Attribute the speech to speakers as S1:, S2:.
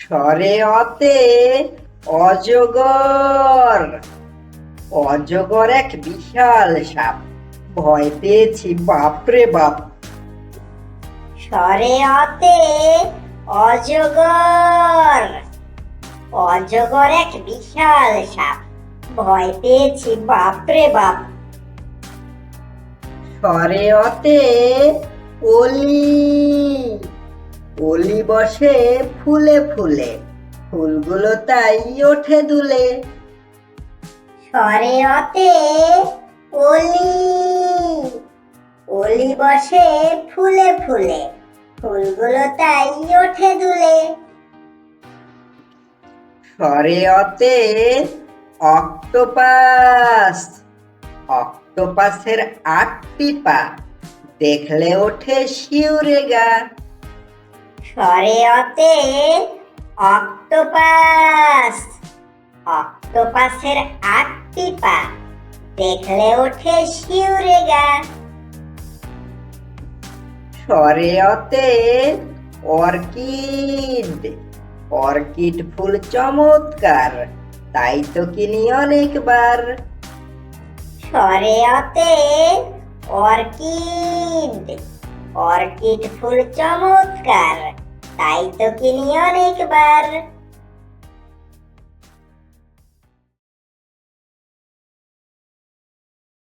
S1: স্বরে অতে অজগর। অজগর এক বিশাল সাপ, ভয় পেয়েছি বাপরে বাপ।
S2: স্বরে অতে অজগর। অজগর এক বিশাল সাপ, ভয় পেয়েছি বাপরে বাপ।
S1: স্বরে অতে অলি। অলি বসে ফুলে ফুলে, ফুলগুলো তাই ওঠে দুলে।
S2: স্বরে অতে অলি। অলি বসে ফুলে ফুলে, ফুলগুলো তাই ওঠে দুলে।
S1: স্বরে অতে অক্টোপাস। অক্টোপাসের ৮টি পা, দেখলে ওঠে শিউরে গা।
S2: স্বরে অতে অক্টোপাস। অক্টোপাসের ৮টি পা, দেখলে ওঠে শিউরে গা।
S1: স্বরে অতে অর্কিড। অর্কিড ফুল চমৎকার, তাই তো কিনি অনেকবার।
S2: স্বরে অতে অর্কিড। অর্কিড ফুল চমৎকার, তাই তো কিনি অনেকবার।